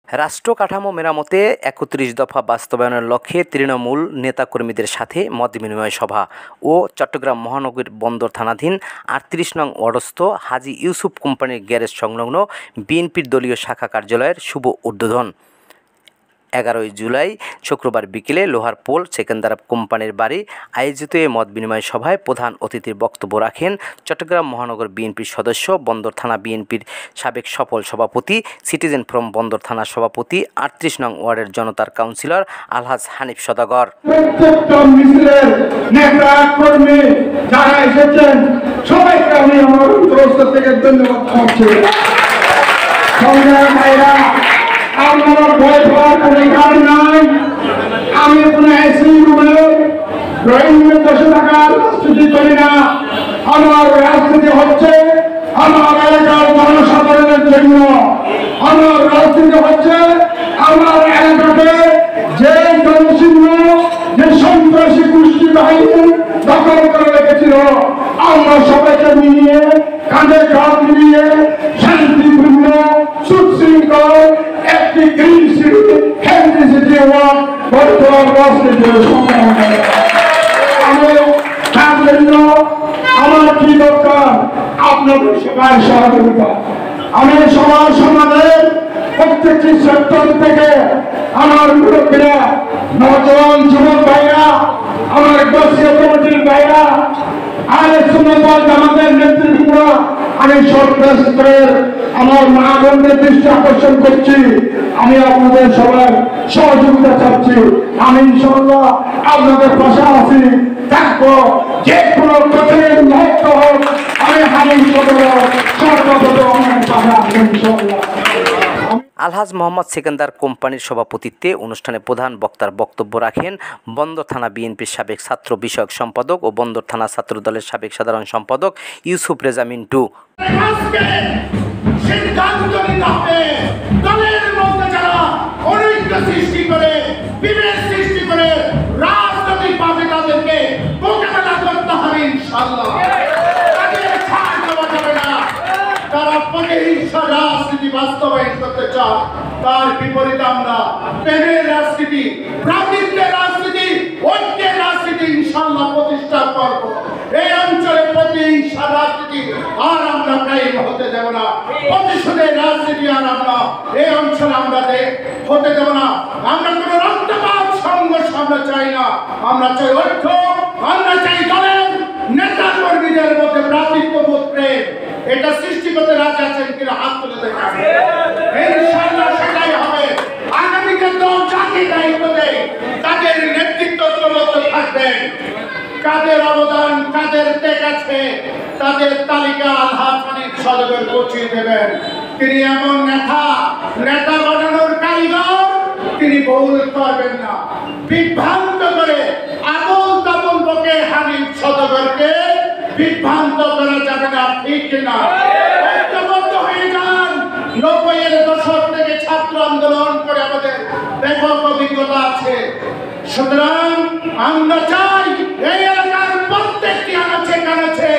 রাষ্ট্র কাঠামো মেরামতে ৩১ দফা বাস্তবায়নের লক্ষ্যে তৃণমূল নেতাকর্মীদের সাথে মতবিনিময় সভা ও চট্টগ্রাম মহানগর বন্দর থানাধীন ৩৮ নং ওয়ার্ডস্থ হাজী ইউসুফ কোম্পানির গ্যারেজ সংলগ্ন বিএনপির দলীয় শাখা কার্যালয়ের শুভ উদ্বোধন ১১ জুলাই শুক্রবার বিকেলে লোহারপোল সেকেন্দার কোম্পানির বাড়ি আয়োজিত এই মতবিনিময় সভায় প্রধান অতিথির বক্তব্য রাখেন চট্টগ্রাম মহানগর বিএনপির সদস্য, বন্দর থানা বিএনপির সাবেক সফল সভাপতি, সিটিজেন ফ্রম বন্দর থানার সভাপতি, ৩৮ নং ওয়ার্ডের জনতার কাউন্সিলর আলহাজ হানিফ সওদাগর। প্রত্যেকটা মিছিলের নেতা কর্মী যারা এসেছেন সবাইকে আমি আমার তরফ থেকে ধন্যবাদ জানাচ্ছি। সংগ্রামী ভাইরা, আপনারা ভয় পাওয়ার অধিকার নাই। আমি কোনো এসি রুমে ড্রয়িং রুমে বসে থাকার রাজনীতি করি না। আমার রাজনীতি হচ্ছে আমার এলাকার জনসাধারণের জন্য। আমার রাজনীতি হচ্ছে আমার এলাকাতে যে জনশূন্য, যে সন্ত্রাসী গোষ্ঠী বাহিনী দখল করে রেখেছিল, আমরা সবাইকে মিলিয়ে কাঁধে কাঁধ মিলিয়ে শান্তিপূর্ণ সুশৃঙ্খল একটি green city healthy city ward বর্তমান রাজনীতির সম্ভাবনা। আমি তার জন্য আমার কি দরকার? আপনাদের সবাই সহযোগিতা। আমি সবার সমাজের প্রত্যেকটি সেক্টর থেকে আমার মুরব্বীরা, নজওয়ান যুবক ভাইরা, আমার গোষ্ঠী কমিটির ভাইরা, আহলে সুন্নাত ওয়াল জামাতের নেতৃবৃন্দ, আমি সরকার স্তরের আমার মা বোনদের দৃষ্টি আকর্ষণ করছি। আমি আপনাদের সবার সহযোগিতা চাচ্ছি। আমি ইনশাআল্লাহ আপনাদের পাশে আছি, থাকবো। যে কোনো কঠিন মুহূর্ত হোক, আমি হানিফ সওদাগর সর্বপ্রথম আমার পাশে আছি ইনশাআল্লাহ। আলহাজ মোহাম্মদ সেকেন্দার কোম্পানির সভাপতিত্বে অনুষ্ঠানে প্রধান বক্তার বক্তব্য রাখেন বন্দর থানা বিএনপির সাবেক ছাত্র বিষয়ক সম্পাদক ও বন্দর থানা ছাত্রদলের সাবেক সাধারণ সম্পাদক ইউসুফ রেজা মিন্টু। রাজনীতি বাস্তবায়ন করতে চায়, তার বিপরীতে আমরা প্রেমের রাজনীতি, ভ্রাতৃত্বের রাজনীতি, ঐক্যের রাজনীতি ইনশাআল্লাহ প্রতিষ্ঠা করব। এই অঞ্চলে প্রতিহিংসা রাজনীতি আর আমরা কায়েম হতে দেব না। প্রতিশোধের রাজনীতি আর আমরা এই অঞ্চলে আমরা হতে দেব না। আমরা কোনো রক্তপাত সংঘর্ষ আমরা চাই না। আমরা চাই ঐক্য, আমরা চাই দলের নেতা কর্মীদের মধ্যে ভ্রাতৃত্ববোধ, প্রেম। এটা সৃষ্টি করতে রাজি আছেন কিনা? হাত তুলে দেখেন। ইনশাআল্লাহ সেটাই হবে। আগামীতে দল যাকে দায়িত্ব দেয় তাদের নেতৃত্ব থাকবেন। কাদের অবদান, কাদের ত্যাগ আছে, তাদের তালিকা আলহাজ হানিফ সওদাগর পৌঁছিয়ে দেবেন। তিনি এমন নেতা বানানোর কারিগর, তিনি ভুল করবেন না। বিভ্রান্ত করে আবল তাবল বকে হানিফ সওদাগরকে বিভ্রান্ত করা যাবে না, ঠিক কিনা? ঐক্যবদ্ধ হয়ে যান। ৯০-এর দশক থেকে ছাত্র আন্দোলন করে আমাদের ব্যাপক অভিজ্ঞতা আছে। সুতরাং আমরা চাই এই এলাকার প্রত্যেকটি আনাচে কানাচে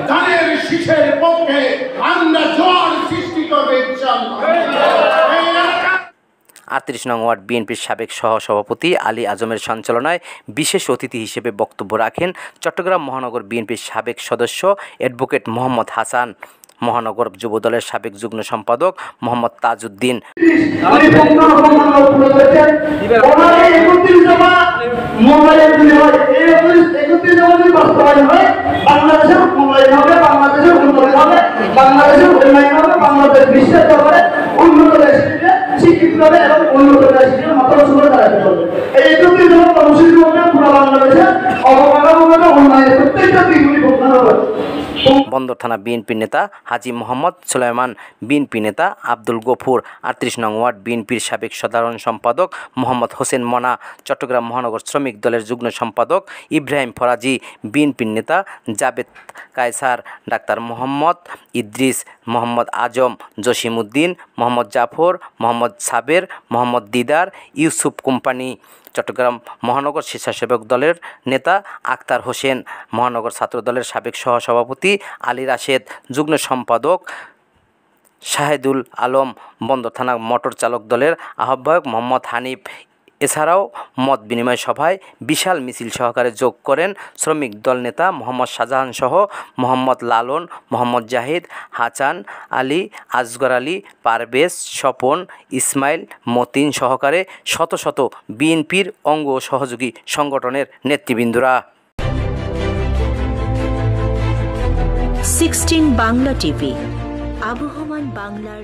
ধানের শীষের পক্ষে আমরা জোয়ার সৃষ্টি করবে ইনশাআল্লাহ। ৩৮ নং ওয়ার্ড বিএনপির সাবেক সহসভাপতি আলী আজমের সঞ্চালনায় বিশেষ অতিথি হিসেবে বক্তব্য রাখেন চট্টগ্রাম মহানগর বিএনপির সাবেক সদস্য অ্যাডভোকেট মোহাম্মদ হাসান, মহানগর যুবদলের সাবেক যুগ্ম সম্পাদক মোহাম্মদ তাজউদ্দিন। বন্দর থানা বিএনপির নেতা হাজী মোহাম্মদ সুলাইমান, বিএনপি নেতা আব্দুল গফুর, ৩৮ নং ওয়ার্ড বিএনপির সাবেক সাধারণ সম্পাদক মোহাম্মদ হোসেন মনা, চট্টগ্রাম মহানগর শ্রমিক দলের যুগ্ম সম্পাদক ইব্রাহিম ফরাজি, বিএনপির নেতা জাবেদ কায়সার, ডাক্তার মোহাম্মদ ইদ্রিস, মোহাম্মদ আজম, জসিমউদ্দিন, মোহাম্মদ জাফর, মোহাম্মদ সাবের, মোহাম্মদ দিদার, ইউসুফ কোম্পানি, চট্টগ্রাম মহানগর স্বেচ্ছাসেবক দলের নেতা আক্তার হোসেন, মহানগর ছাত্র দলের সাবেক সহসভাপতি আলী রাশেদ, যুগ্ম সম্পাদক শাহেদুল আলম, বন্দর থানা মোটর চালক দলের আহ্বায়ক মোহাম্মদ হানিফ। এছাড়াও মত বিনিময় সভায় বিশাল মিছিল সহকারে যোগ করেন শ্রমিক দল নেতা মোহাম্মদ শাহজাহান সহ মোহাম্মদ লালন, মোহাম্মদ জাহিদ, হাসান আলী, আসগর আলী, পারভেজ, স্বপন, ইসমাইল, মতিন সহকারে শত শত বিএনপির অঙ্গ ও সহযোগী সংগঠনের নেতৃবৃন্দরা। 16 বাংলা টিভি, আবহমান বাংলার